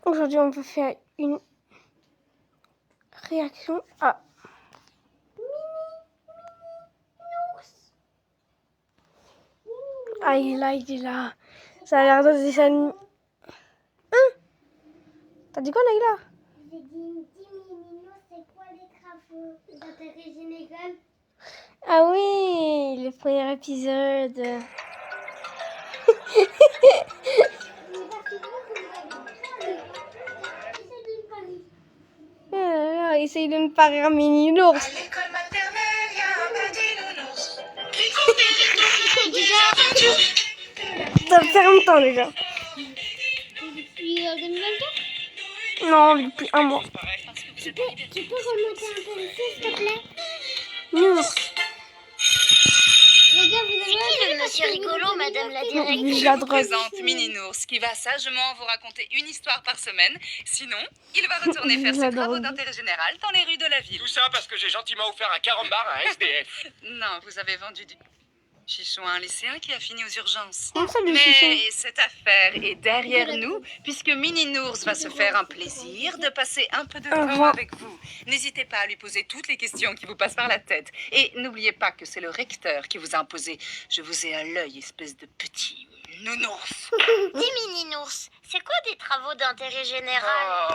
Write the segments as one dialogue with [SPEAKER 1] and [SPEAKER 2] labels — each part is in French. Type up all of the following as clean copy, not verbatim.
[SPEAKER 1] Aujourd'hui, on va faire une réaction à Ah, il est là. Ça a l'air d'un dessin animé. Hein? T'as dit quoi, Naïla?
[SPEAKER 2] J'ai dit Mini-Nounours, c'est quoi les travaux d'intérêt général?
[SPEAKER 1] Ah oui, le premier épisode. Essaye de me parier un mini ours.
[SPEAKER 3] À l'école maternelle, il y a un petit nounours qui court des aventures.
[SPEAKER 1] Ça fait longtemps déjà.
[SPEAKER 2] Depuis 2024?
[SPEAKER 1] Non, depuis un mois.
[SPEAKER 2] Tu peux remonter un peu le son, s'il te plaît?
[SPEAKER 1] Nounours.
[SPEAKER 2] Les gars, vous avez le monsieur rigolo, madame la directrice?
[SPEAKER 1] La
[SPEAKER 3] Je vous
[SPEAKER 1] drogue.
[SPEAKER 3] présente Mini-Nours qui va sagement vous raconter une histoire par semaine. Sinon, il va retourner faire ses
[SPEAKER 1] J'adore.
[SPEAKER 3] travaux d'intérêt général dans les rues de la ville.
[SPEAKER 4] Tout ça parce que j'ai gentiment offert un carambar à un SDF.
[SPEAKER 3] Non, vous avez vendu du chichon à un lycéen qui a fini aux urgences.
[SPEAKER 1] Comment ça, le
[SPEAKER 3] Mais
[SPEAKER 1] chichon?
[SPEAKER 3] cette affaire est derrière nous, puisque Mini-Nours va se faire un plaisir de passer un peu de temps
[SPEAKER 1] revoir.
[SPEAKER 3] avec vous. N'hésitez pas à lui poser toutes les questions qui vous passent par la tête. Et n'oubliez pas que c'est le recteur qui vous a imposé. Je vous ai à l'œil, espèce de petit nounours.
[SPEAKER 2] Dis Mini-Nours, c'est quoi des travaux d'intérêt général?
[SPEAKER 4] Oh.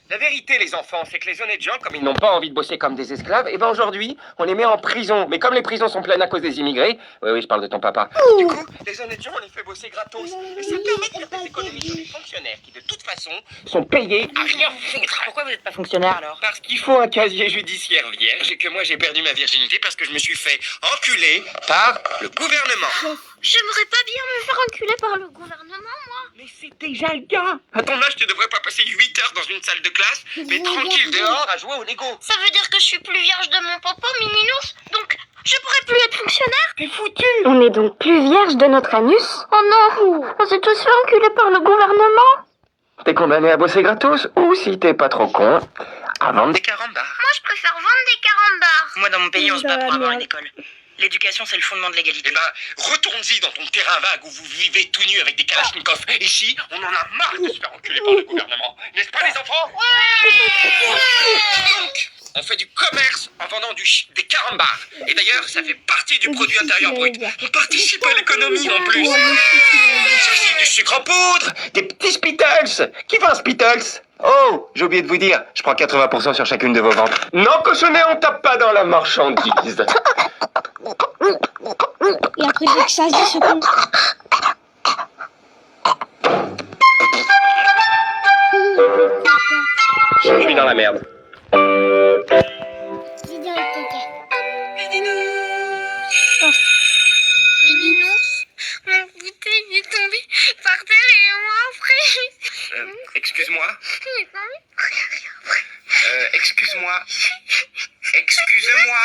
[SPEAKER 4] La vérité, les enfants, c'est que les honnêtes gens, comme ils n'ont pas envie de bosser comme des esclaves, et ben aujourd'hui, on les met en prison. Mais comme les prisons sont pleines à cause des immigrés, oui, je parle de ton papa. Du coup, les honnêtes gens, on les fait bosser gratos. Et ça permet de faire des économies sur les fonctionnaires qui, de toute façon, sont payés à rien foutre.
[SPEAKER 3] Pourquoi vous n'êtes pas fonctionnaire alors?
[SPEAKER 4] Parce qu'il faut un casier judiciaire vierge et que moi j'ai perdu ma virginité parce que je me suis fait enculer par le gouvernement.
[SPEAKER 2] J'aimerais pas bien me faire enculer par le gouvernement, moi.
[SPEAKER 4] Mais c'est déjà le cas. À ton âge, tu devrais pas passer 8 heures dans une salle de classe, mais tranquille dehors à jouer au Lego.
[SPEAKER 2] Ça veut dire que je suis plus vierge de mon popo, Mini-Nours, donc je pourrais plus être fonctionnaire?
[SPEAKER 4] T'es foutu.
[SPEAKER 1] On est donc plus vierge de notre anus?
[SPEAKER 2] Oh non, on s'est tous fait enculer par le gouvernement.
[SPEAKER 4] T'es condamné à bosser gratos, ou si t'es pas trop con, à vendre des carambars.
[SPEAKER 2] Moi, je préfère vendre des carambars.
[SPEAKER 3] Moi, dans mon pays, on se bat
[SPEAKER 1] Dans
[SPEAKER 3] pour
[SPEAKER 1] la
[SPEAKER 3] avoir
[SPEAKER 1] merde.
[SPEAKER 3] une école. L'éducation, c'est le fondement de l'égalité.
[SPEAKER 4] Eh ben, retourne-y dans ton terrain vague où vous vivez tout nu avec des kalachnikovs. Ici, on en a marre de se faire enculer par le gouvernement. N'est-ce pas, les enfants? Donc, on fait du commerce en vendant des carambars. Et d'ailleurs, ça fait partie du produit intérieur brut. On participe à l'économie en plus. C'est aussi du sucre en poudre, des petits Spittles. Qui veut un Spittles? Oh, j'ai oublié de vous dire, je prends 80% sur chacune de vos ventes. Non, cochonnet, on tape pas dans la marchandise.
[SPEAKER 1] Il a pris de l'extase, ce con.
[SPEAKER 4] Je suis dans la merde.
[SPEAKER 2] Mini-Nours, mon bouteille est tombée par terre et moi après.
[SPEAKER 4] Excuse-moi.
[SPEAKER 2] J'ai pas envie.
[SPEAKER 4] Excuse-moi. Excuse-moi.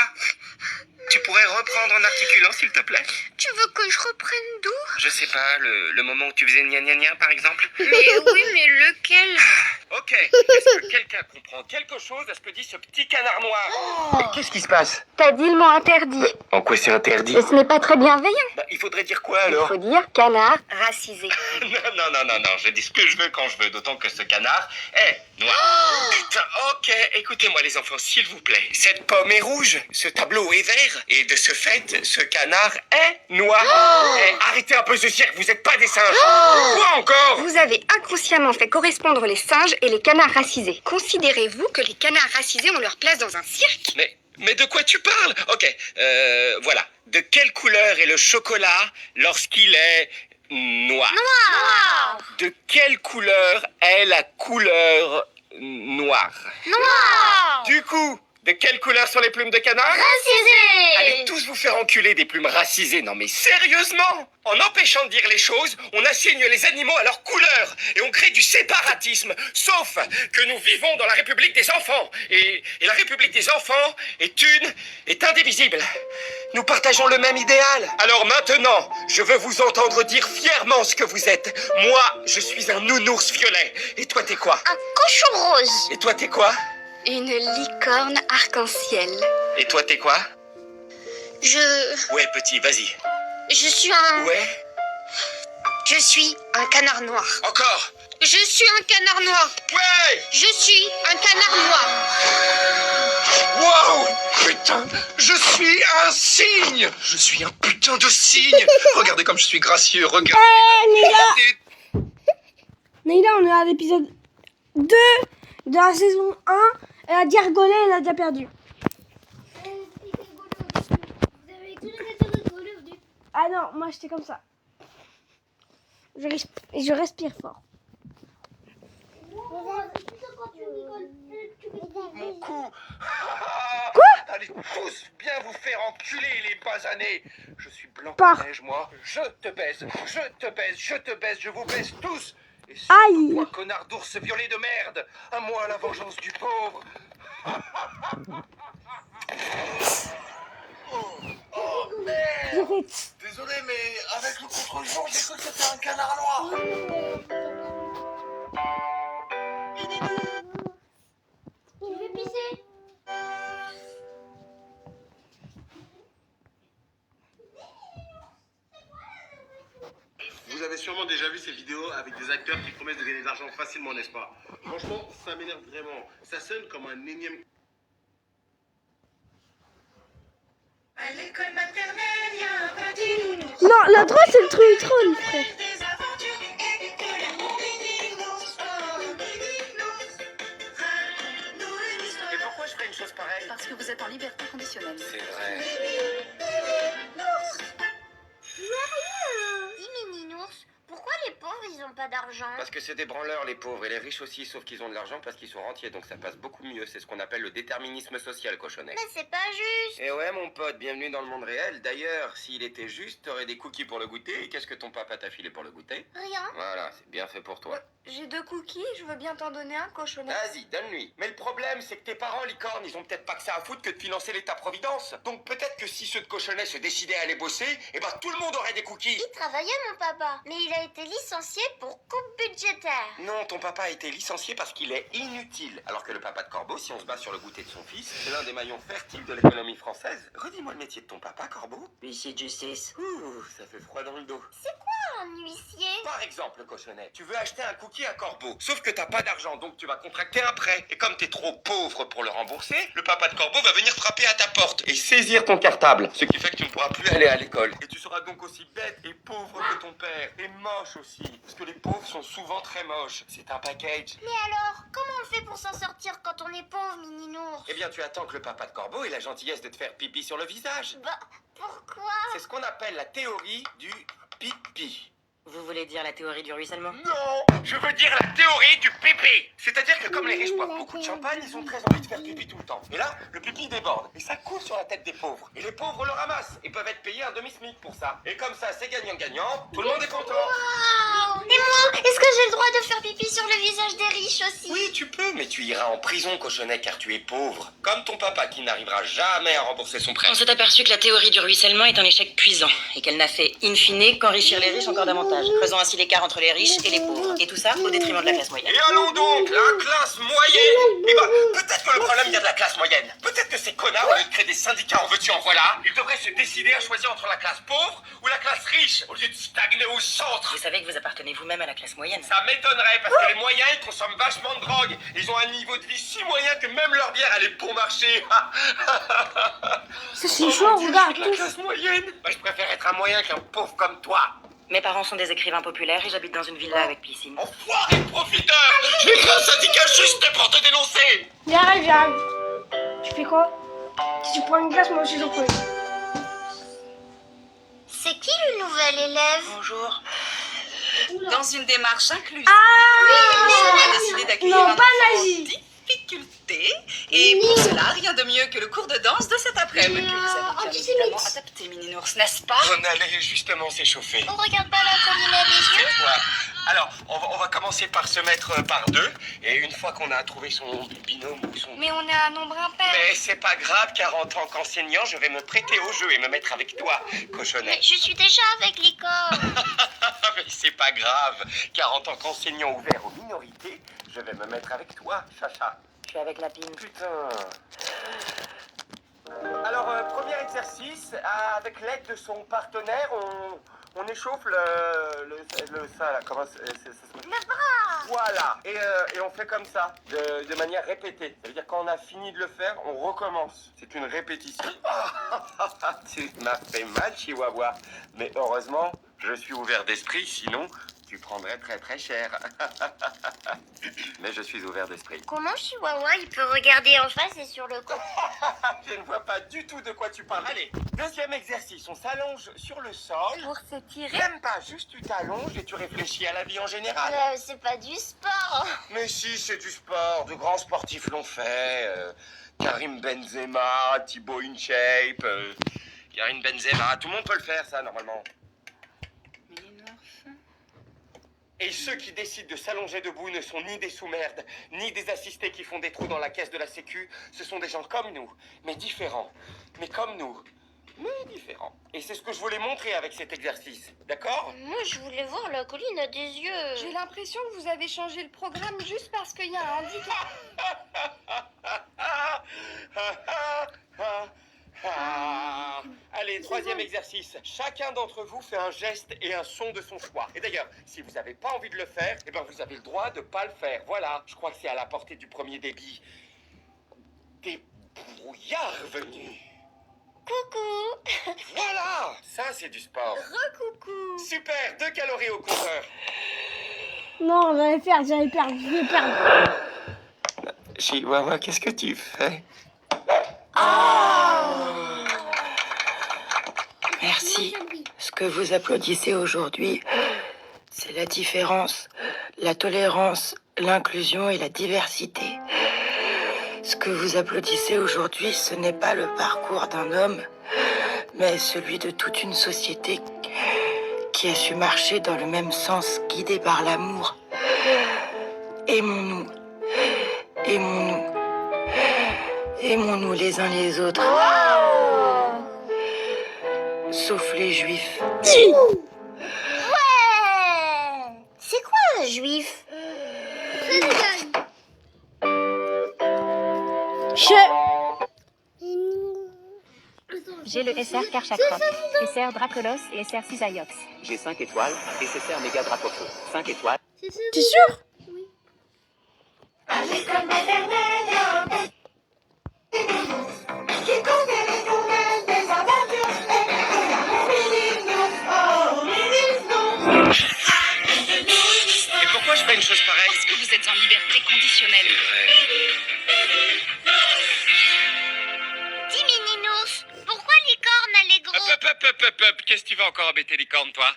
[SPEAKER 4] Tu pourrais reprendre en articulant, s'il te plaît?
[SPEAKER 2] Tu veux que je reprenne d'où?
[SPEAKER 4] Je sais pas, le moment où tu faisais gna gna gna, par exemple?
[SPEAKER 2] Mais oui, mais lequel?
[SPEAKER 4] Ok. Est-ce que quelqu'un comprend quelque chose à ce que dit ce petit canard noir? Qu'est-ce qui se passe?
[SPEAKER 1] T'as dit le mot interdit.
[SPEAKER 4] En quoi c'est interdit?
[SPEAKER 1] Et ce n'est pas très bienveillant.
[SPEAKER 4] Bah, il faudrait dire quoi alors?
[SPEAKER 1] Faut dire canard racisé.
[SPEAKER 4] Non, je dis ce que je veux quand je veux, d'autant que ce canard est noir. Putain, ok, écoutez-moi les enfants, s'il vous plaît. Cette pomme est rouge, ce tableau est vert, et de ce fait, ce canard est noir. Eh, arrêtez un peu ce cirque, vous êtes pas des singes. Quoi encore?
[SPEAKER 5] Vous avez inconsciemment fait correspondre les singes et les canards racisés. Considérez-vous que les canards racisés ont leur place dans un cirque?
[SPEAKER 4] Mais de quoi tu parles? Ok, voilà. De quelle couleur est le chocolat lorsqu'il est noir?
[SPEAKER 2] Noir.
[SPEAKER 4] De quelle couleur est la couleur noire?
[SPEAKER 2] Noir.
[SPEAKER 4] Du coup, de quelle couleur sont les plumes de canard? Allez
[SPEAKER 2] Racisé.
[SPEAKER 4] tous vous faire enculer des plumes racisées. Non mais sérieusement? En empêchant de dire les choses, on assigne les animaux à leur couleur et on crée du séparatisme. Sauf que nous vivons dans la République des enfants. Et la République des enfants est indivisible. Nous partageons le même idéal. Alors maintenant, je veux vous entendre dire fièrement ce que vous êtes. Moi, je suis un nounours violet. Et toi, t'es quoi?
[SPEAKER 2] Un cochon rose.
[SPEAKER 4] Et toi, t'es quoi?
[SPEAKER 5] Une licorne arc-en-ciel.
[SPEAKER 4] Et toi, t'es quoi?
[SPEAKER 2] Je
[SPEAKER 4] Ouais, petit, vas-y.
[SPEAKER 2] suis un...
[SPEAKER 4] Ouais?
[SPEAKER 2] Je suis un canard noir.
[SPEAKER 4] Encore?
[SPEAKER 2] Je suis un canard noir.
[SPEAKER 4] Ouais!
[SPEAKER 2] Je suis un canard noir.
[SPEAKER 4] Waouh! Putain, je suis un cygne! Je suis un putain de cygne! Regardez comme je suis gracieux, regardez.
[SPEAKER 1] Neila, on est à l'épisode 2 de la saison 1. Elle a dit rigoler, elle a déjà perdu. Ah non, moi j'étais comme ça. Je respire fort.
[SPEAKER 4] Mon cou! Allez tous bien vous faire enculer les basanés! Je suis blanc
[SPEAKER 1] Par-
[SPEAKER 4] comme neige, moi. Je te baise, je te baise, je te baise, je vous baise tous! Et
[SPEAKER 1] Aïe.
[SPEAKER 4] toi, connard d'ours violet de merde! À moi la vengeance du pauvre! Oh merde!
[SPEAKER 1] J'ai fait tss.
[SPEAKER 4] Désolé, mais avec le contre-jour, j'ai cru que c'était un canard noir!
[SPEAKER 2] Je vais pisser.
[SPEAKER 6] Vous avez sûrement déjà vu ces vidéos avec des acteurs qui promettent de gagner de l'argent facilement, n'est-ce pas? Franchement, ça m'énerve vraiment. Ça sonne comme un énième...
[SPEAKER 3] À l'école maternelle, il y a un petit nounours.
[SPEAKER 1] Non, la droite c'est le Trolli-Troll, frère.
[SPEAKER 3] Des aventures et que l'amour mini-nounours. Oh, mini-nounours. Raconte-nous une histoire.
[SPEAKER 4] Et pourquoi je ferais une chose pareille?
[SPEAKER 3] Parce que vous êtes en liberté conditionnelle.
[SPEAKER 4] C'est vrai.
[SPEAKER 2] Dis mini-nours, pourquoi les pauvres ils ont pas d'argent?
[SPEAKER 7] Parce que c'est des branleurs les pauvres et les riches aussi, sauf qu'ils ont de l'argent parce qu'ils sont rentiers, donc ça passe beaucoup mieux. C'est ce qu'on appelle le déterminisme social, cochonnet.
[SPEAKER 2] Mais c'est pas juste.
[SPEAKER 7] Et ouais mon pote, bienvenue dans le monde réel. D'ailleurs, s'il était juste, t'aurais des cookies pour le goûter. Et qu'est-ce que ton papa t'a filé pour le goûter?
[SPEAKER 2] Rien.
[SPEAKER 7] Voilà, c'est bien fait pour toi.
[SPEAKER 5] J'ai 2 cookies, je veux bien t'en donner un, cochonnet.
[SPEAKER 7] Vas-y, donne-lui. Mais le problème, c'est que tes parents, licorne, ils ont peut-être pas que ça à foutre que de financer l'État-providence. Donc peut-être que si ceux de cochonnet se décidaient à aller bosser, eh ben tout le monde aurait des cookies.
[SPEAKER 2] Il travaillait mon papa, mais il a été licencié pour coupe budgétaire.
[SPEAKER 7] Non, ton papa a été licencié parce qu'il est inutile. Alors que le papa de Corbeau, si on se base sur le goûter de son fils, c'est l'un des maillons fertiles de l'économie française. Redis-moi le métier de ton papa, Corbeau.
[SPEAKER 3] Huissier de justice.
[SPEAKER 7] Ouh, ça fait froid dans le dos.
[SPEAKER 2] Un huissier.
[SPEAKER 7] Par exemple, cochonnet, tu veux acheter un cookie à Corbeau, sauf que t'as pas d'argent, donc tu vas contracter un prêt. Et comme t'es trop pauvre pour le rembourser, le papa de Corbeau va venir frapper à ta porte et saisir ton cartable. Ce qui fait que tu ne pourras plus aller à l'école. Et tu seras donc aussi bête et pauvre que ton père. Et moche aussi, parce que les pauvres sont souvent très moches. C'est un package.
[SPEAKER 2] Mais alors, comment on fait pour s'en sortir quand on est pauvre, mini-nours?
[SPEAKER 7] Eh bien, tu attends que le papa de Corbeau ait la gentillesse de te faire pipi sur le visage.
[SPEAKER 2] Bah, pourquoi?
[SPEAKER 7] C'est ce qu'on appelle la théorie du pipi.
[SPEAKER 3] Vous voulez dire la théorie du ruissellement?
[SPEAKER 7] Non, je veux dire la théorie du pipi. C'est-à-dire que comme les riches boivent beaucoup de champagne, ils ont très envie de faire pipi tout le temps. Et là, le pipi déborde. Et ça coule sur la tête des pauvres. Et les pauvres le ramassent. Et peuvent être payés un demi-smic pour ça. Et comme ça, c'est gagnant-gagnant. Tout le monde est content.
[SPEAKER 2] Oh, et moi, est-ce que j'ai le droit de faire pipi sur le visage des riches aussi?
[SPEAKER 7] Oui, tu peux, mais tu iras en prison, cochonnet, car tu es pauvre. Comme ton papa qui n'arrivera jamais à rembourser son prêt.
[SPEAKER 3] On s'est aperçu que la théorie du ruissellement est un échec cuisant et qu'elle n'a fait, in fine, qu'enrichir les riches encore davantage, creusant ainsi l'écart entre les riches et les pauvres. Et tout ça au détriment de la classe moyenne.
[SPEAKER 7] Et allons donc, la classe moyenne. Eh ben, peut-être que le problème vient de la classe moyenne. Peut-être que ces connards, au lieu de créer des syndicats en veux-tu en voilà, ils devraient se décider à choisir entre la classe pauvre ou la classe riche, au lieu de stagner au centre.
[SPEAKER 3] Vous savez que vous appartenez vous-même à la classe moyenne.
[SPEAKER 7] Ça m'étonnerait, parce que les moyens, ils consomment vachement de drogue. Ils ont un niveau de vie si moyen que même leur bière, elle est bon marché.
[SPEAKER 1] Ça c'est chaud, regarde.
[SPEAKER 7] La classe moyenne. Bah, je préfère être un moyen qu'un pauvre comme toi.
[SPEAKER 3] Mes parents sont des écrivains populaires et j'habite dans une villa avec piscine.
[SPEAKER 7] Enfoiré de profiteur. Je vais créer un syndicat juste pour te dénoncer.
[SPEAKER 1] J'arrive, j'arrive. Tu fais quoi? Si tu prends une glace, moi aussi j'en prends une.
[SPEAKER 2] C'est qui le nouvel élève?
[SPEAKER 3] Bonjour. Dans une démarche inclusive,
[SPEAKER 1] Ah
[SPEAKER 3] on a décidé d'accueillir
[SPEAKER 1] non,
[SPEAKER 3] un
[SPEAKER 1] pas
[SPEAKER 3] enfant en
[SPEAKER 1] Nazi.
[SPEAKER 3] difficulté. Et pour cela, rien de mieux que le cours de danse de cet après-midi que vous avez bien évidemment adapté, mini-nours, n'est-ce pas?
[SPEAKER 7] On allait justement s'échauffer.
[SPEAKER 2] On regarde pas là comme il a des yeux?
[SPEAKER 7] Cette fois. Alors, on va commencer par se mettre par deux. Et une fois qu'on a trouvé son binôme ou son...
[SPEAKER 5] Mais on a un nombre impair.
[SPEAKER 7] Mais c'est pas grave, car en tant qu'enseignant, je vais me prêter au jeu et me mettre avec toi, cochonnet.
[SPEAKER 2] Mais je suis déjà avec Licorne.
[SPEAKER 7] Mais c'est pas grave, car en tant qu'enseignant ouvert aux minorités, je vais me mettre avec toi, Chacha.
[SPEAKER 3] Je suis avec la pine.
[SPEAKER 7] Putain. Alors, premier exercice, avec l'aide de son partenaire, On échauffe ça là, comment ça se... Le bras. Voilà, et on fait comme ça, de manière répétée. Ça veut dire quand on a fini de le faire, on recommence. C'est une répétition. Tu m'as fait mal, Chihuahua. Mais heureusement, je suis ouvert d'esprit, sinon tu prendrais très très cher. Mais je suis ouvert d'esprit.
[SPEAKER 2] Comment Chihuahua il peut regarder en face et sur le côté?
[SPEAKER 7] Je ne vois pas du tout de quoi tu parles. Allez, deuxième exercice, on s'allonge sur le sol.
[SPEAKER 2] Pour s'étirer?
[SPEAKER 7] Même pas, juste tu t'allonges et tu réfléchis à la vie en général.
[SPEAKER 2] C'est pas du sport.
[SPEAKER 7] Mais si, c'est du sport, de grands sportifs l'ont fait. Karim Benzema, Thibaut InShape, Karim Benzema, tout le monde peut le faire ça normalement. Et ceux qui décident de s'allonger debout ne sont ni des sous-merdes, ni des assistés qui font des trous dans la caisse de la sécu. Ce sont des gens comme nous, mais différents. Mais comme nous, mais différents. Et c'est ce que je voulais montrer avec cet exercice, d'accord?
[SPEAKER 2] Moi je voulais voir la colline a des yeux.
[SPEAKER 5] J'ai l'impression que vous avez changé le programme juste parce qu'il y a un handicap.
[SPEAKER 7] Allez, troisième exercice. Chacun d'entre vous fait un geste et un son de son choix. Et d'ailleurs, si vous n'avez pas envie de le faire, eh ben vous avez le droit de pas le faire. Voilà, je crois que c'est à la portée du premier débit. Des brouillards venus.
[SPEAKER 2] Coucou.
[SPEAKER 7] Voilà, ça c'est du sport.
[SPEAKER 2] Recoucou.
[SPEAKER 7] Super, 2 calories au compteur.
[SPEAKER 1] Non, j'allais perdre, je vais perdre.
[SPEAKER 7] Chihuahua, qu'est-ce que tu fais?
[SPEAKER 8] Merci. Ce que vous applaudissez aujourd'hui, c'est la différence, la tolérance, l'inclusion et la diversité. Ce que vous applaudissez aujourd'hui, ce n'est pas le parcours d'un homme, mais celui de toute une société qui a su marcher dans le même sens, guidée par l'amour. Aimons-nous, aimons-nous, aimons-nous les uns les autres. Sauf les juifs.
[SPEAKER 2] Ouais. C'est quoi un juif?
[SPEAKER 9] J'ai le SR Karchakrok, SR Dracolos et SR Cisaiox.
[SPEAKER 10] J'ai 5 étoiles et c'est SR Méga Dracoco. 5 étoiles.
[SPEAKER 1] T'es sûr?
[SPEAKER 7] Et pourquoi je fais une chose pareille?
[SPEAKER 3] Parce que vous êtes en liberté conditionnelle.
[SPEAKER 2] Dis Mininouf, pourquoi licorne elle est grosse?
[SPEAKER 7] Hop, qu'est-ce que tu vas encore embêter Licorne, toi?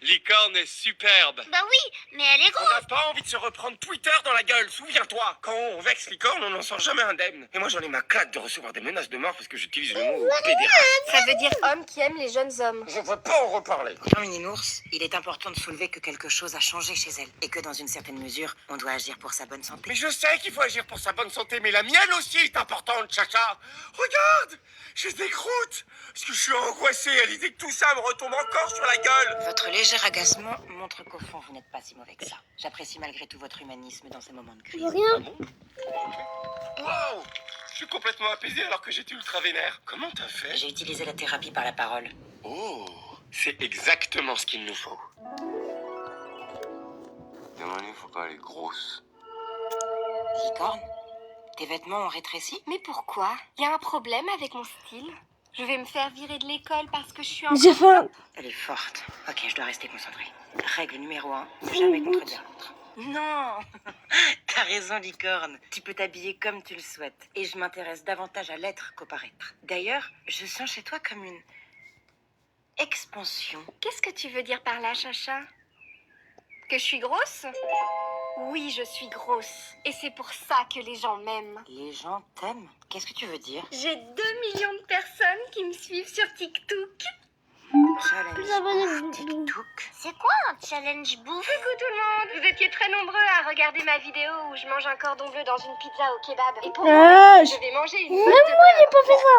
[SPEAKER 7] Licorne est superbe.
[SPEAKER 2] Bah oui, mais elle est
[SPEAKER 7] On
[SPEAKER 2] grosse.
[SPEAKER 7] n'a pas envie de se reprendre Twitter dans la gueule, souviens-toi. Quand on vexe Licorne, on n'en sort jamais indemne. Et moi j'en ai ma claque de recevoir des menaces de mort parce que j'utilise le mot pédéraste.
[SPEAKER 5] Ça veut dire homme qui aime les jeunes hommes.
[SPEAKER 7] Je ne veux pas en reparler.
[SPEAKER 8] Non, Mininours, il est important de soulever que quelque chose a changé chez elle et que dans une certaine mesure, on doit agir pour sa bonne santé.
[SPEAKER 7] Mais je sais qu'il faut agir pour sa bonne santé, mais la mienne aussi est importante, Chacha. Regarde, j'ai des croûtes. Parce que je suis angoissé à l'idée que tout ça me retombe encore sur la gueule.
[SPEAKER 8] Votre léger agacement montre qu'au fond, vous n'êtes pas si mauvais que ça. J'apprécie malgré tout votre humanisme dans ces moments de crise.
[SPEAKER 7] Wow, je suis complètement apaisé alors que j'étais ultra vénère. Comment t'as fait?
[SPEAKER 8] J'ai utilisé la thérapie par la parole.
[SPEAKER 7] Oh, c'est exactement ce qu'il nous faut. Demandez, faut pas aller grosse.
[SPEAKER 8] Licorne, tes vêtements ont rétréci?
[SPEAKER 5] Mais pourquoi? Il y a un problème avec mon style? Je vais me faire virer de l'école parce que je suis en...
[SPEAKER 1] J'ai faim.
[SPEAKER 8] Elle est forte. Ok, je dois rester concentrée. Règle numéro 1, ne jamais contredire l'autre. Non. T'as raison, Licorne. Tu peux t'habiller comme tu le souhaites. Et je m'intéresse davantage à l'être qu'au paraître. D'ailleurs, je sens chez toi comme une expansion.
[SPEAKER 5] Qu'est-ce que tu veux dire par là, Chacha? Que je suis grosse? Oui, je suis grosse. Et c'est pour ça que les gens m'aiment.
[SPEAKER 8] Les gens t'aiment? Qu'est-ce que tu veux dire?
[SPEAKER 5] J'ai 2 millions de personnes qui me suivent sur TikTok.
[SPEAKER 8] Challenge TikTok.
[SPEAKER 2] C'est quoi un challenge bouffe?
[SPEAKER 5] Coucou tout le monde! Vous étiez très nombreux à regarder ma vidéo où je mange un cordon bleu dans une pizza au kebab. Et pour moi, je vais manger une botte de beurre.
[SPEAKER 1] J'ai pas fait ça.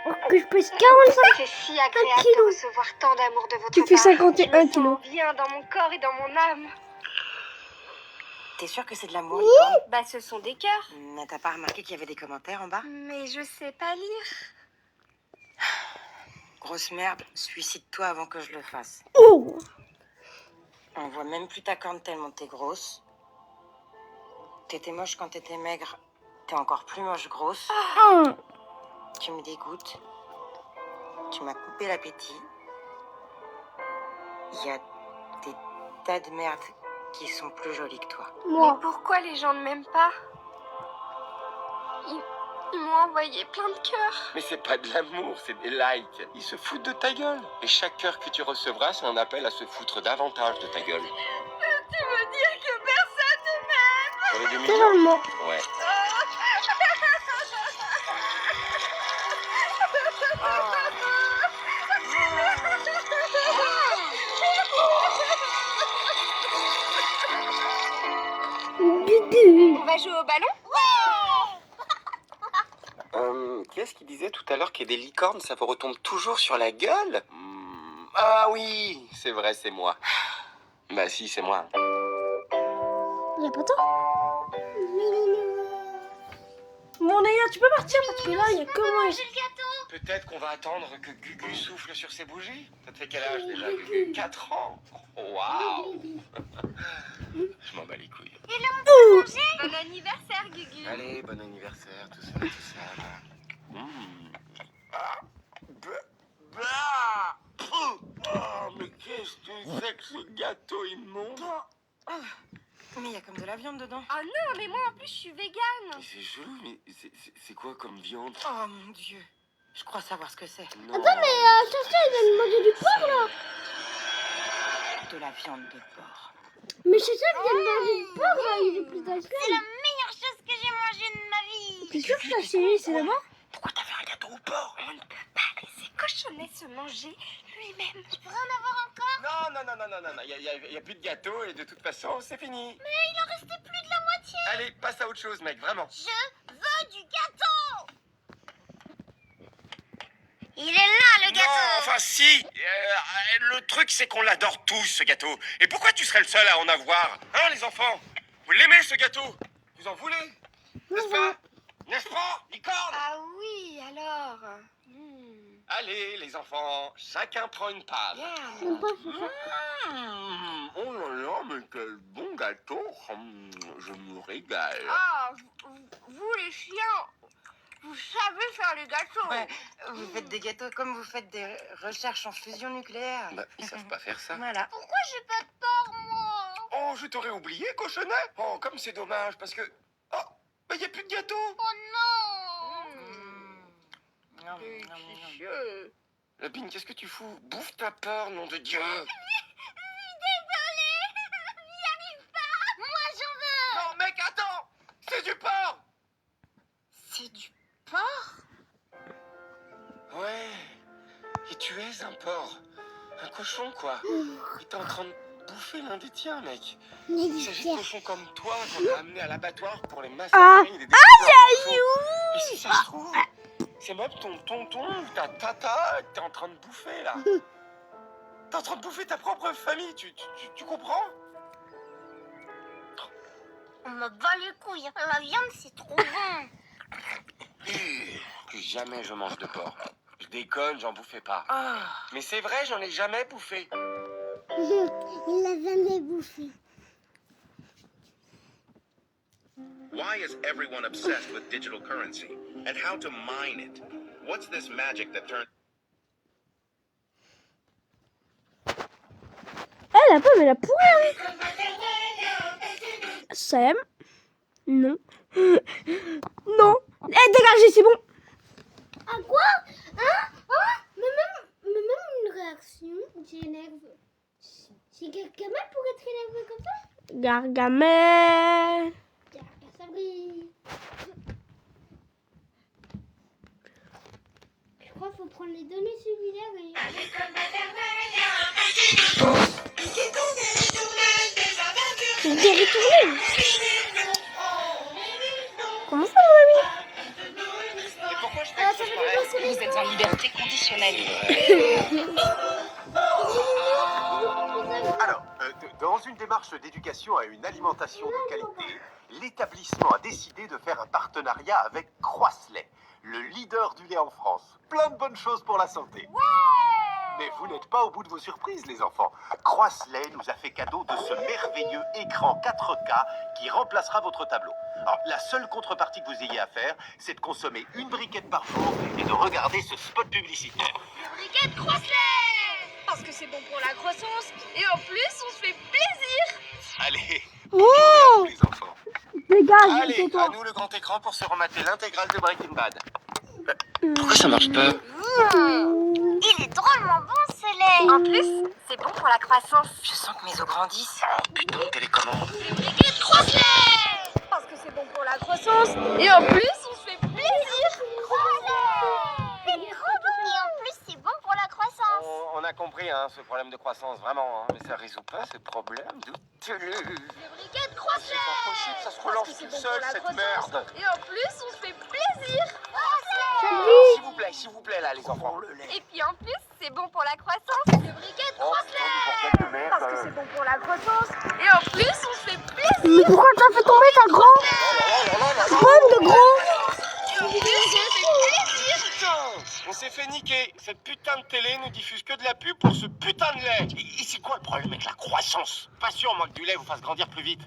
[SPEAKER 1] Oh, que je pèse 45.
[SPEAKER 5] C'est si agréable
[SPEAKER 1] kilo.
[SPEAKER 5] de recevoir tant d'amour de votre
[SPEAKER 1] Tu
[SPEAKER 5] part.
[SPEAKER 1] fais 51
[SPEAKER 5] Je me sens
[SPEAKER 1] kilos.
[SPEAKER 5] bien dans mon corps et dans mon âme.
[SPEAKER 8] T'es sûre que c'est de l'amour, Licorne?
[SPEAKER 5] Bah, ce sont des cœurs.
[SPEAKER 8] Mais t'as pas remarqué qu'il y avait des commentaires en bas?
[SPEAKER 5] Mais je sais pas lire.
[SPEAKER 8] Grosse merde, suicide-toi avant que je le fasse.
[SPEAKER 1] Oh.
[SPEAKER 8] On voit même plus ta corne tellement t'es grosse. T'étais moche quand t'étais maigre. T'es encore plus moche grosse.
[SPEAKER 1] Oh.
[SPEAKER 8] Tu me dégoûtes. Tu m'as coupé l'appétit. Il y a des tas de merdes qui sont plus jolies que toi.
[SPEAKER 1] Moi.
[SPEAKER 5] Mais pourquoi les gens ne m'aiment pas? Ils m'ont envoyé plein de cœurs.
[SPEAKER 7] Mais c'est pas de l'amour, c'est des likes. Ils se foutent de ta gueule. Et chaque cœur que tu recevras, c'est un appel à se foutre davantage de ta gueule.
[SPEAKER 5] Tu veux dire que personne ne m'aime?
[SPEAKER 7] Pour les 2 millions?
[SPEAKER 1] Totalement.
[SPEAKER 7] Ouais.
[SPEAKER 1] Gugu.
[SPEAKER 5] On va jouer au ballon?
[SPEAKER 7] Qui est-ce qui disait tout à l'heure qu'il y a des licornes, ça vous retombe toujours sur la gueule? Ah oui, c'est vrai, c'est moi. Bah si, c'est moi.
[SPEAKER 1] Y'a pas toi? Bon, Naya, tu peux partir parce que là, il y a que moi.
[SPEAKER 7] Peut-être qu'on va attendre que Gugu souffle sur ses bougies. Ça te fait quel âge déjà, Gugu? 4 ans. Waouh. Je m'en bats les couilles.
[SPEAKER 5] Bon anniversaire, Gugu.
[SPEAKER 7] Allez, bon anniversaire, tout ça, tout ça. Ah. Oh, mais qu'est-ce que c'est que ce gâteau immonde?
[SPEAKER 8] Mais il y a comme de la viande dedans.
[SPEAKER 5] Ah non, mais moi en plus je suis végane.
[SPEAKER 7] Mais c'est chelou, mais c'est quoi comme viande?
[SPEAKER 8] Oh mon Dieu. Je crois savoir ce que c'est.
[SPEAKER 7] Non.
[SPEAKER 1] Attends, mais Chacha, il vient de manger du porc là.
[SPEAKER 8] De la viande de porc.
[SPEAKER 1] Mais Chacha, il vient de manger du porc là, il est plus d'ice
[SPEAKER 2] C'est la meilleure chose que j'ai mangée de ma vie.
[SPEAKER 1] T'es sûr que ta chérie, c'est là-bas?
[SPEAKER 7] Pourquoi t'as fait un gâteau au porc?
[SPEAKER 5] On ne peut pas laisser Cochonnet se manger lui-même.
[SPEAKER 2] Je pourrais en avoir encore?
[SPEAKER 7] Non, il y a plus de gâteau et de toute façon, c'est fini.
[SPEAKER 2] Mais il en restait plus de la moitié.
[SPEAKER 7] Allez, passe à autre chose, mec, vraiment.
[SPEAKER 2] Je veux du gâteau. Il est là, le gâteau.
[SPEAKER 4] Non, enfin si. Le truc, c'est qu'on l'adore tous, ce gâteau. Et pourquoi tu serais le seul à en avoir? Hein, les enfants? Vous l'aimez, ce gâteau? Vous en voulez? N'est-ce pas? N'est-ce pas, licorne?
[SPEAKER 5] Ah oui, alors.
[SPEAKER 7] Allez, les enfants, chacun prend une part.
[SPEAKER 1] J'aime pas Chacha.
[SPEAKER 7] Oh là là, mais quel bon gâteau. Je me régale.
[SPEAKER 5] Ah, vous les chiens, vous savez faire les gâteaux.
[SPEAKER 8] Ouais, vous faites des gâteaux comme vous faites des recherches en fusion nucléaire.
[SPEAKER 7] Bah, ils savent pas faire ça.
[SPEAKER 8] Voilà.
[SPEAKER 2] Pourquoi j'ai pas de porc, moi?
[SPEAKER 7] Oh, je t'aurais oublié, cochonnet. Oh, comme c'est dommage, parce que... Oh, bah, y a plus de gâteau.
[SPEAKER 2] Oh non.
[SPEAKER 7] Lapine, qu'est-ce que tu fous? Bouffe ta peur, nom de Dieu.
[SPEAKER 2] Désolée. J'y arrive pas. Moi, j'en veux.
[SPEAKER 7] Non, mec, attends. C'est du porc.
[SPEAKER 2] C'est du porc?
[SPEAKER 7] Ouais. Et tu es un porc. Un cochon, quoi. Il est en train de bouffer l'un des tiens, mec. Il s'agit de cochons comme toi qu'on a amené à l'abattoir pour les massacrer. Et si ça se trouve, c'est même ton tonton ou ta tata que t'es en train de bouffer, là. T'es en train de bouffer ta propre famille, tu comprends?
[SPEAKER 2] On me bat les couilles. La viande, c'est trop bon.
[SPEAKER 7] Plus jamais je mange de porc. Je déconne, j'en bouffais pas.
[SPEAKER 8] Ah.
[SPEAKER 7] Mais c'est vrai, j'en ai jamais bouffé.
[SPEAKER 1] Il l'a jamais bouffé.
[SPEAKER 6] Why is everyone obsessed with digital currency? And how to mine it? What's this magic that turns...
[SPEAKER 1] La pomme, elle a pourri, hein. Sam. Non. Non. Eh, dégagez, c'est bon. À quoi? Hein? Mais même une réaction j'énerve. C'est Gargamel pour être énervé comme ça? Gargamel. Sabri. Je crois qu'il faut prendre les données cellulaires et... Je vais retourner. Comment ça, mon ami?
[SPEAKER 7] Et pourquoi je fais quelque chose pareil?
[SPEAKER 3] Vous êtes en liberté conditionnelle.
[SPEAKER 11] Alors, dans une démarche d'éducation à une alimentation de qualité, l'établissement a décidé de faire un partenariat avec Croisselet, le leader du lait en France. Plein de bonnes choses pour la santé. Mais vous n'êtes pas au bout de vos surprises, les enfants. Croisselet nous a fait cadeau de ce merveilleux écran 4K qui remplacera votre tableau. Alors, la seule contrepartie que vous ayez à faire, c'est de consommer une briquette par jour et de regarder ce spot publicitaire.
[SPEAKER 5] Briquette Croisselet! Parce que c'est bon pour la croissance et en plus on se fait plaisir!
[SPEAKER 11] Allez,
[SPEAKER 1] Oh,
[SPEAKER 11] les enfants.
[SPEAKER 1] dégage,
[SPEAKER 7] Allez,
[SPEAKER 1] tais-toi.
[SPEAKER 7] à nous le grand écran pour se remater l'intégrale de Breaking Bad. Pourquoi ça marche pas?
[SPEAKER 5] Il est drôlement bon ce lait! En plus, c'est bon pour la croissance.
[SPEAKER 8] Je sens que mes os grandissent.
[SPEAKER 7] Putain de télécommande.
[SPEAKER 5] Briquette Croisselet! Parce que c'est bon pour la croissance et en plus on se fait plaisir! C'est trop bon! Et en plus c'est bon pour la croissance!
[SPEAKER 7] On a compris hein, ce problème de croissance, vraiment. Hein, mais ça résout pas ce problème de
[SPEAKER 5] Briquette Croisselet!
[SPEAKER 7] C'est pas possible, ça se relance tout seul cette merde.
[SPEAKER 5] Et en plus on se fait plaisir!
[SPEAKER 7] S'il vous plaît là les enfants.
[SPEAKER 5] Et puis en plus, c'est bon pour la croissance. Le briquet
[SPEAKER 7] Oh,
[SPEAKER 5] Croisselet!
[SPEAKER 7] putain, du bordel de merde.
[SPEAKER 5] Parce que c'est bon pour la croissance. Et en plus, on se fait plaisir.
[SPEAKER 1] Mais pourquoi t'as fait tomber ta grand? Bonne de gros.
[SPEAKER 5] Et en plus, on se fait plaisir.
[SPEAKER 7] Putain, on s'est fait niquer. Cette putain de télé nous diffuse que de la pub pour ce putain de lait. Et c'est quoi le problème avec la croissance? Pas sûr moi que du lait vous fasse grandir plus vite.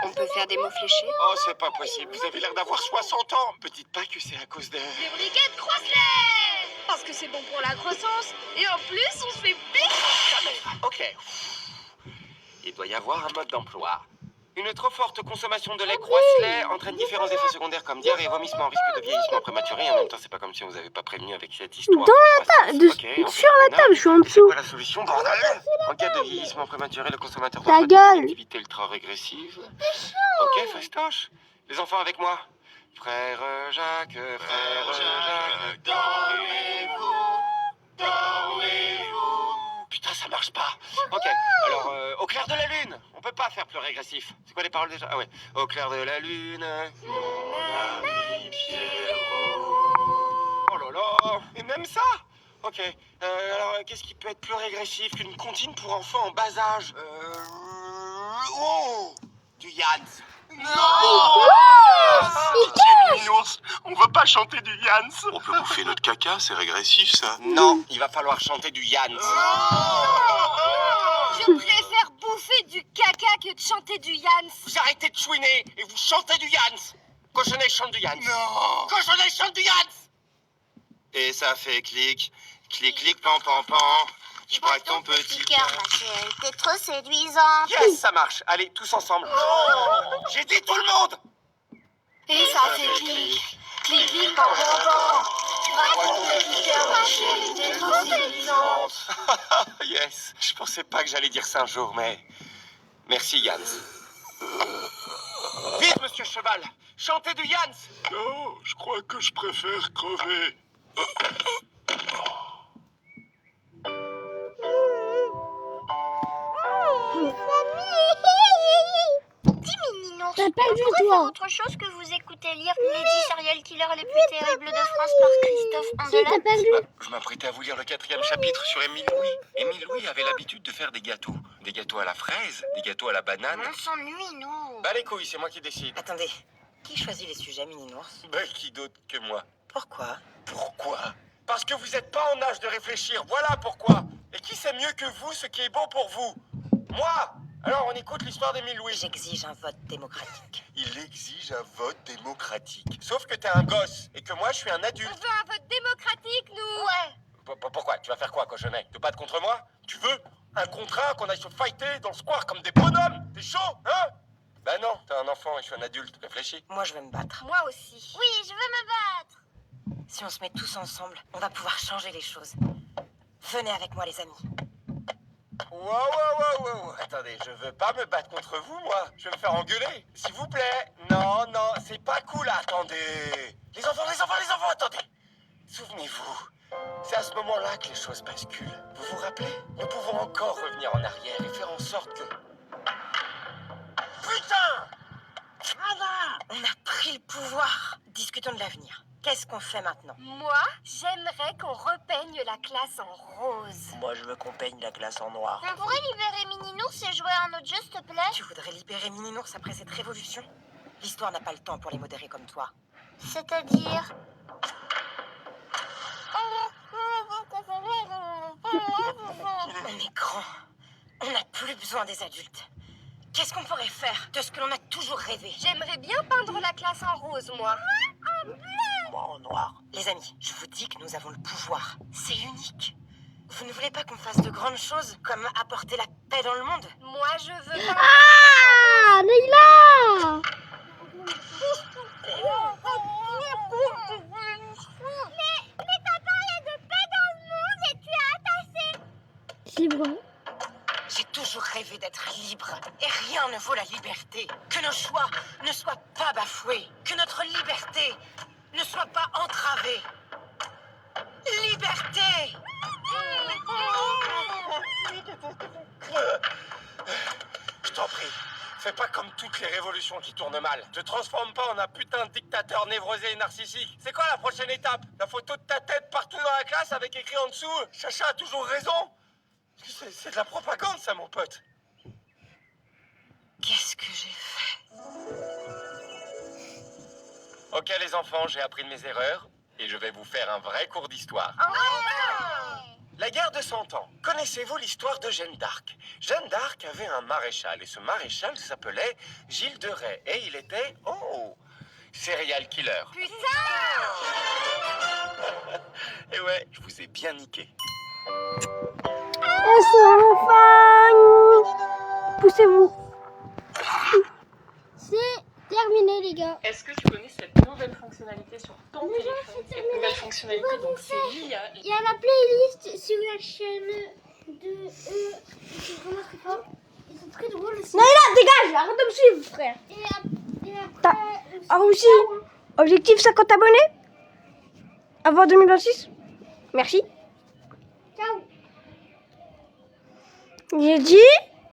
[SPEAKER 5] On peut faire des mots fléchés.
[SPEAKER 7] Oh, c'est pas possible. Vous avez l'air d'avoir 60 ans. Me dites pas que c'est à cause de...
[SPEAKER 5] Le briquet Croisselet! Parce que c'est bon pour la croissance. Et en plus, on se fait plaisir.
[SPEAKER 7] Ok. Il doit y avoir un mode d'emploi. Une trop forte consommation de lait Croisselet entraîne différents effets secondaires comme diarrhée, vomissement, risque de vieillissement prématuré. En même temps, c'est pas comme si on vous avait pas prévenu avec cette histoire.
[SPEAKER 1] Dans la table, sur la table, je suis en
[SPEAKER 7] C'est
[SPEAKER 1] dessous.
[SPEAKER 7] quoi la solution, bordel? En cas de vieillissement prématuré, le consommateur
[SPEAKER 1] Ta
[SPEAKER 7] doit pratiquer
[SPEAKER 1] gueule.
[SPEAKER 7] une activité ultra régressive. Ok, fastoche. Les enfants avec moi. Frère Jacques, dormez-vous. Putain, ça marche pas. Ok, alors, au clair de la lune. On peut pas faire plus régressif. C'est quoi les paroles déjà? Ah ouais. Au clair de la lune. Mon ami Pierrot. Oh là là. Et même ça. Ok. Alors, qu'est-ce qui peut être plus régressif qu'une comptine pour enfants en bas âge? Oh, du Yanns. Non.
[SPEAKER 11] On va pas chanter du Yanns. On peut bouffer notre caca, c'est régressif ça.
[SPEAKER 7] Non, il va falloir chanter du Yanns.
[SPEAKER 5] Je préfère bouffer du caca que de chanter du Yanns.
[SPEAKER 7] Vous arrêtez de chouiner et vous chantez du Yanns. Cochonnet chante du Yanns. Non. Cochonnet chante du Yanns. Et ça fait clic, clic, clic, pan, pan, pan. Je crois que ton petit cœur,
[SPEAKER 5] ma chérie, t'es trop séduisant.
[SPEAKER 7] Yes, ça marche. Allez, tous ensemble. J'ai dit tout le monde.
[SPEAKER 5] Et ça fait clic, clic, clic, pan, pan, pan. Je crois que ton petit cœur, ma chérie, t'es trop séduisante.
[SPEAKER 7] Yes. Je pensais pas que j'allais dire ça un jour, mais... Merci, Yanns. Vite, monsieur Cheval. Chantez du Yanns.
[SPEAKER 11] Non, je crois que je préfère crever.
[SPEAKER 5] Dis, Mininon,
[SPEAKER 1] T'as pas vu,
[SPEAKER 5] pourrait
[SPEAKER 1] toi?
[SPEAKER 5] faire autre chose que vous écoutez lire Les 10 serial killers les plus terribles de France par Christophe
[SPEAKER 1] Si, t'as
[SPEAKER 5] Andelat?
[SPEAKER 1] pas vu?
[SPEAKER 7] Je m'apprêtais à vous lire le 4e chapitre sur Émile Louis. Émile Louis avait l'habitude de faire des gâteaux. Des gâteaux à la fraise, des gâteaux à la banane.
[SPEAKER 5] On s'ennuie, nous.
[SPEAKER 7] Bah les couilles, c'est moi qui décide.
[SPEAKER 8] Attendez, qui choisit les sujets, Mini-Nours?
[SPEAKER 7] Bah qui d'autre que moi?
[SPEAKER 8] Pourquoi?
[SPEAKER 7] Pourquoi? Parce que vous n'êtes pas en âge de réfléchir, voilà pourquoi. Et qui sait mieux que vous ce qui est bon pour vous? Moi. Alors on écoute l'histoire d'Émile Louis.
[SPEAKER 8] J'exige un vote démocratique.
[SPEAKER 7] Il exige un vote démocratique. Sauf que t'es un gosse et que moi je suis un adulte.
[SPEAKER 5] On veut un vote démocratique, nous. Ouais.
[SPEAKER 7] Pourquoi? Tu vas faire quoi, cochonnet? Te battre contre moi? Tu veux un contrat qu'on aille se fighter dans le square comme des bonhommes? T'es chaud, hein? Bah non, t'es un enfant et je suis un adulte. Réfléchis.
[SPEAKER 8] Moi, je vais me battre.
[SPEAKER 5] Moi aussi. Oui, je veux me battre.
[SPEAKER 8] Si on se met tous ensemble, on va pouvoir changer les choses. Venez avec moi, les amis.
[SPEAKER 7] Wow. Attendez, je veux pas me battre contre vous, moi. Je vais me faire engueuler. S'il vous plaît. Non, c'est pas cool. Attendez. Les enfants, attendez. Souvenez-vous, c'est à ce moment-là que les choses basculent. Vous vous rappelez? Nous pouvons encore revenir en arrière et faire en sorte que... Putain!
[SPEAKER 8] On a pris le pouvoir. Discutons de l'avenir. Qu'est-ce qu'on fait maintenant?
[SPEAKER 5] Moi, j'aimerais qu'on repeigne la classe en rose.
[SPEAKER 8] Moi, je veux qu'on peigne la classe en noir.
[SPEAKER 5] On pourrait libérer Mini-Nours et jouer à un autre jeu, s'il te plaît?
[SPEAKER 8] Tu voudrais libérer Mini-Nours après cette révolution? L'histoire n'a pas le temps pour les modérés comme toi.
[SPEAKER 5] C'est-à-dire...
[SPEAKER 8] On est grand. On n'a plus besoin des adultes. Qu'est-ce qu'on pourrait faire de ce que l'on a toujours rêvé?
[SPEAKER 5] J'aimerais bien peindre la classe en rose, moi.
[SPEAKER 8] Moi en noir. Les amis, je vous dis que nous avons le pouvoir. C'est unique. Vous ne voulez pas qu'on fasse de grandes choses, comme apporter la paix dans le monde?
[SPEAKER 5] Moi, je veux pas...
[SPEAKER 1] Ah, Naïla!
[SPEAKER 5] Mais t'as parlé de paix dans le monde et tu as tassé.
[SPEAKER 1] C'est bon.
[SPEAKER 8] J'ai toujours rêvé d'être libre. Et rien ne vaut la liberté. Que nos choix ne soient pas bafoués. Que notre liberté ne soit pas entravée. Liberté!
[SPEAKER 7] Je t'en prie, fais pas comme toutes les révolutions qui tournent mal. Te transforme pas en un putain de dictateur névrosé et narcissique. C'est quoi la prochaine étape? La photo de ta tête partout dans la classe avec écrit en dessous « Chacha a toujours raison ». C'est de la propagande, ça, mon pote.
[SPEAKER 8] Qu'est-ce que j'ai fait?
[SPEAKER 7] Ok, les enfants, j'ai appris de mes erreurs et je vais vous faire un vrai cours d'histoire. La guerre de 100 ans. Connaissez-vous l'histoire de Jeanne d'Arc? Jeanne d'Arc avait un maréchal et ce maréchal s'appelait Gilles de Rais et il était, serial killer.
[SPEAKER 5] Putain!
[SPEAKER 7] Et ouais, je vous ai bien niqué.
[SPEAKER 1] Elles sont enfin... Poussez-vous.
[SPEAKER 5] C'est terminé, les gars.
[SPEAKER 12] Est-ce que tu connais cette nouvelle fonctionnalité sur ton téléphone? Cette nouvelle fonctionnalité, donc c'est l'IA.
[SPEAKER 5] Il y a la playlist sur la chaîne de... Ils sont vraiment très forts. Ils sont très drôles aussi.
[SPEAKER 1] Naïla, dégage, arrête de me suivre, frère.
[SPEAKER 5] Et après...
[SPEAKER 1] Ah aussi, objectif 50 abonnés avant 2026. Merci.
[SPEAKER 5] Ciao.
[SPEAKER 1] J'ai dit